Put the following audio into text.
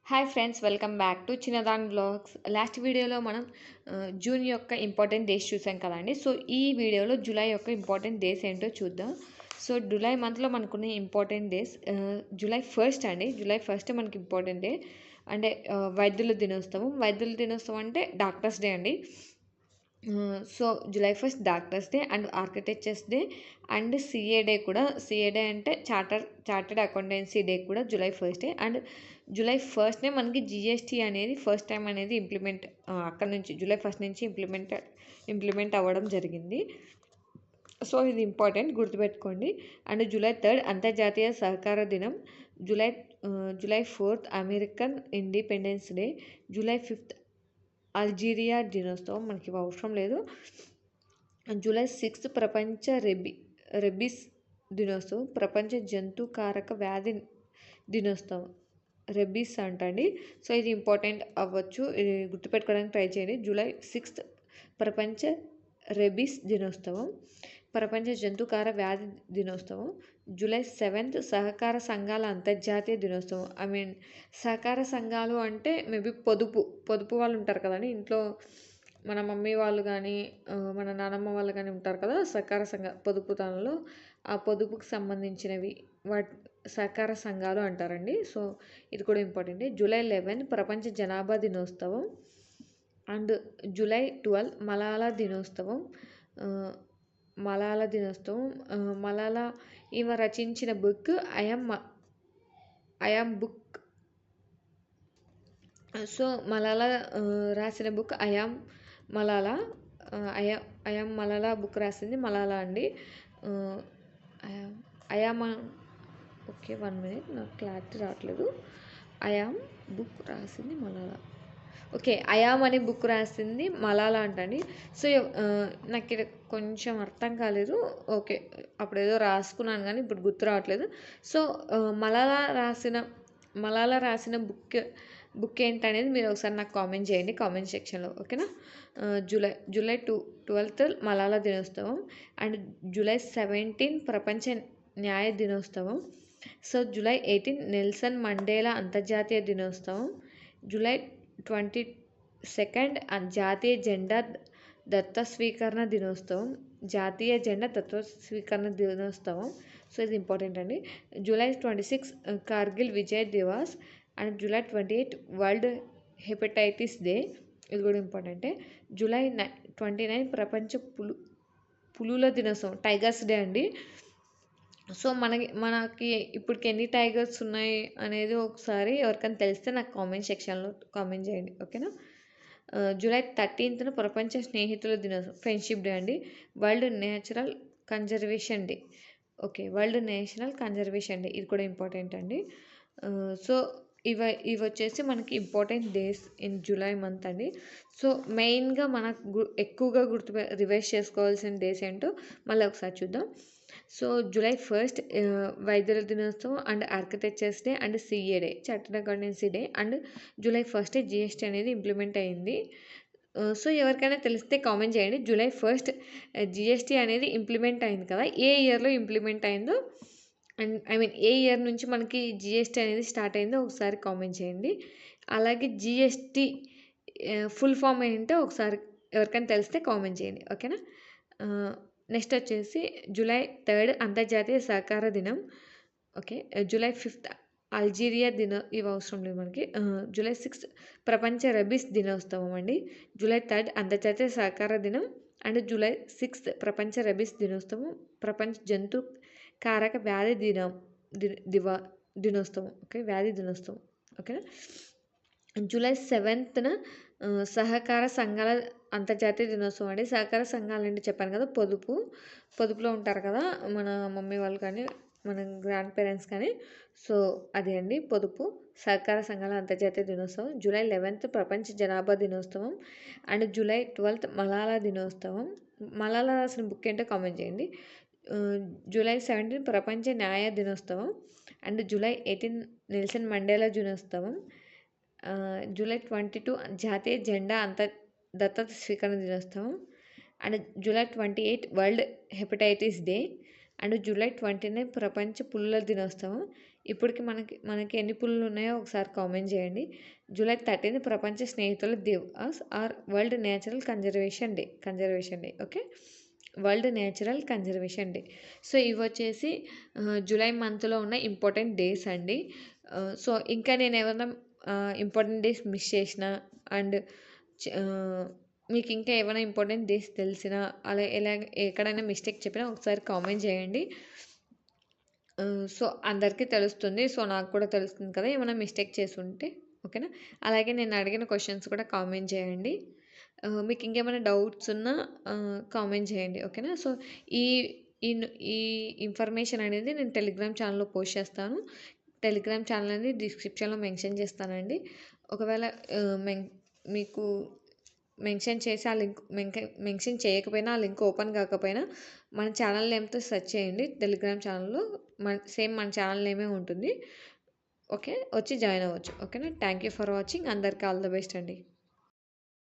Hi friends, welcome back to Chinnadan blogs. Last వీడియోలో మనం June యొక్క ఇంపార్టెంట్ డేస్ చూసాం కదండి. సో ఈ వీడియోలో జూలై యొక్క ఇంపార్టెంట్ డేస్ ఏంటో చూద్దాం. సో జూలై మంత్లో మనకున్న ఇంపార్టెంట్ డేస్ జూలై 1st అండి. జూలై 1st మనకి ఇంపార్టెంట్ డే. అంటే వైద్యుల దినోత్సవం. వైద్యుల దినోత్సవం అంటే డాక్టర్స్ డే అండి. So July 1st doctors day and architectures day and CA day కూడా. సిఏ డే అంటే చార్టర్డ్ అకౌంటెన్సీ డే కూడా July 1st day. And July 1st మనకి జిఎస్టీ అనేది ఫస్ట్ టైం అనేది అక్కడ నుంచి జూలై 1st నుంచి ఇంప్లిమెంట్ అవ్వడం జరిగింది. సో ఇది ఇంపార్టెంట్, గుర్తుపెట్టుకోండి. అండ్ జూలై 3 అంతర్జాతీయ సహకార దినం. July 4 American independence day. July 5 Algeria దినోత్సవం, మనకి అవసరం లేదు. జూలై 6 ప్రపంచ రెబీస్ దినోత్సవం. ప్రపంచ జంతుకారక వ్యాధి దినోత్సవం. రెబీస్ అంటండి. సో ఇది ఇంపార్టెంట్ అవ్వచ్చు, ఇది గుర్తుపెట్టుకోవడానికి ట్రై చేయండి. జూలై 6 ప్రపంచ రెబీస్ దినోత్సవం. ప్రపంచ జంతుకార వ్యాధి దినోత్సవం. జూలై 7 సహకార సంఘాల అంతర్జాతీయ దినోత్సవం. సహకార సంఘాలు అంటే మేబీ పొదుపు వాళ్ళు ఉంటారు కదండి ఇంట్లో. మన మమ్మీ వాళ్ళు కానీ మన నానమ్మ వాళ్ళు కానీ ఉంటారు కదా, సహకార పొదుపుతనంలో ఆ పొదుపుకు సంబంధించినవి సహకార సంఘాలు అంటారండి. సో ఇది కూడా ఇంపార్టెంట్. జూలై 11 ప్రపంచ జనాభా దినోత్సవం. అండ్ జూలై 12 మలాలా దినోత్సవం. మలాలా ఈమె రచించిన book I'm book. So Malala రాసిన బుక్ ఐయామ్ మలాలా బుక్ రాసింది మలాలా అండి. ఐయామ్ ఓకే, 1 minute, నాకు క్లారిటీ రావట్లేదు. ఐయామ్ బుక్ రాసింది మలాలా. ఓకే, ఐయామ్ అనే బుక్ రాసింది మలాలా అంటండి. సో నాకు ఇక్కడ కొంచెం అర్థం కాలేదు. ఓకే, అప్పుడు ఏదో రాసుకున్నాను కానీ ఇప్పుడు గుర్తు రావట్లేదు. సో మలాలా రాసిన బుక్ ఏంటనేది మీరు ఒకసారి నాకు కామెంట్ చేయండి కామెంట్ సెక్షన్లో, ఓకేనా. జూలై 12 మలాలా దినోత్సవం. అండ్ జూలై 17 ప్రపంచ న్యాయ దినోత్సవం. సో జూలై 18 నెల్సన్ మండేలా అంతర్జాతీయ దినోత్సవం. జూలై 22 జాతీయ జెండా దత్త స్వీకరణ దినోత్సవం. జాతీయ జెండా దత్త స్వీకరణ దినోత్సవం. సో ఇది ఇంపార్టెంట్ అండి. July 26 Kargil Vijay Diwas. And July 28 world hepatitis day. ఇది కూడా ఇంపార్టెంటే. జూలై 29 ప్రపంచ పులుల దినోత్సవం, టైగర్స్ డే అండి. సో మనకి ఇప్పటికి ఎన్ని టైగర్స్ ఉన్నాయి అనేది ఒకసారి ఎవరికైనా తెలిస్తే నాకు కామెంట్ సెక్షన్లో కామెంట్ చేయండి, ఓకేనా. జూలై 13 ప్రపంచ స్నేహితుల దినోత్సవం, ఫ్రెండ్షిప్ డే అండి. World natural conservation day. Okay, world national conservation day, ఇది కూడా ఇంపార్టెంట్ అండి. సో ఇవి వచ్చేసి మనకి important days in July month అండి. సో మెయిన్గా మనకు ఎక్కువగా రివైజ్ చేసుకోవాల్సిన డేస్ ఏంటో మళ్ళీ ఒకసారి చూద్దాం. సో జూలై 1 వైద్యుల దినోత్సవం and architectures day and CA day, chartered accountancy day. And July 1 GST అనేది ఇంప్లిమెంట్ అయింది. సో ఎవరికైనా తెలిస్తే కామెంట్ చేయండి. జూలై 1 జిఎస్టీ అనేది ఇంప్లిమెంట్ అయింది కదా, ఏ ఇయర్లో ఇంప్లిమెంట్ అయిందో అండ్ ఏ ఇయర్ నుంచి మనకి జిఎస్టీ అనేది స్టార్ట్ అయిందో ఒకసారి కామెంట్ చేయండి. అలాగే జిఎస్టీ ఫుల్ ఫామ్ ఏంటో ఒకసారి ఎవరికైనా తెలిస్తే కామెంట్ చేయండి, ఓకేనా. నెక్స్ట్ వచ్చేసి జూలై 3 అంతర్జాతీయ సహకార దినం. ఓకే, జూలై 5 అల్జీరియా ఇవి అవసరం లేదు మనకి. జూలై 6 ప్రపంచ రెబీస్ దినోత్సవం అండి. జూలై 3 అంతర్జాతీయ సహకార దినం. అండ్ జూలై 6 ప్రపంచ రెబీస్ దినోత్సవం. ప్రపంచ జంతు కారక వ్యాధి దినోత్సవం. ఓకే, వ్యాధి దినోత్సవం, ఓకేనా. జూలై 7 సహకార సంఘాల అంతర్జాతీయ దినోత్సవం అండి. సహకార సంఘాలు అంటే చెప్పాను కదా, పొదుపులో ఉంటారు కదా మన మమ్మీ వాళ్ళు కానీ మన గ్రాండ్ పేరెంట్స్ కానీ. సో అదే అండి పొదుపు. సహకార సంఘాల అంతర్జాతీయ దినోత్సవం. జూలై 11 ప్రపంచ జనాభా దినోత్సవం. అండ్ జూలై 12 మలాలా దినోత్సవం. మలాలా రాసిన బుక్ ఏంటో కామెంట్ చేయండి. జూలై 17 ప్రపంచ న్యాయ దినోత్సవం. అండ్ జూలై 18 నెల్సన్ మండేలా దినోత్సవం. జూలై 22 జాతీయ జెండా దత్తత స్వీకరణ దినోత్సవం. And July 28 world hepatitis day. And July 29 ప్రపంచ పులుల దినోత్సవం. ఇప్పటికి మనకి ఎన్ని పులులు ఉన్నాయో ఒకసారి కామెంట్ చేయండి. జూలై 13 ప్రపంచ స్నేహితుల దివస్ or world natural conservation day. Okay, world natural conservation day. So ఇవి వచ్చేసి జూలై మంత్లో ఉన్న ఇంపార్టెంట్ డేస్ అండి. సో ఇంకా నేను ఏమైనా ఇంపార్టెంట్ డేస్ మిస్ చేసిన అండ్ మీకు ఇంకా ఏమైనా ఇంపార్టెంట్ డేస్ తెలిసినా అలా ఎక్కడైనా మిస్టేక్ చెప్పినా ఒకసారి కామెంట్ చేయండి. సో అందరికీ తెలుస్తుంది. సో నాకు కూడా తెలుస్తుంది కదా ఏమైనా మిస్టేక్ చేసి ఉంటే. ఓకేనా, అలాగే నేను అడిగిన క్వశ్చన్స్ కూడా కామెంట్ చేయండి. మీకు ఇంకేమైనా డౌట్స్ ఉన్నా కామెంట్ చేయండి. ఓకేనా, సో ఈ ఈ ఈ ఇన్ఫర్మేషన్ అనేది నేను టెలిగ్రామ్ ఛానల్లో పోస్ట్ చేస్తాను. టెలిగ్రామ్ ఛానల్ అనేది డిస్క్రిప్షన్లో మెన్షన్ చేస్తానండి. ఒకవేళ మీకు మెన్షన్ చేసి ఆ లింక్ మెన్షన్ చేయకపోయినా ఆ లింక్ ఓపెన్ కాకపోయినా మన ఛానల్ నేమ్తో సెర్చ్ చేయండి. టెలిగ్రామ్ ఛానల్లో మన ఛానల్ నేమే ఉంటుంది. ఓకే, వచ్చి జాయిన్ అవ్వచ్చు. ఓకేనా, థ్యాంక్ యూ ఫర్ వాచింగ్. అందరికీ ఆల్ ద బెస్ట్ అండి.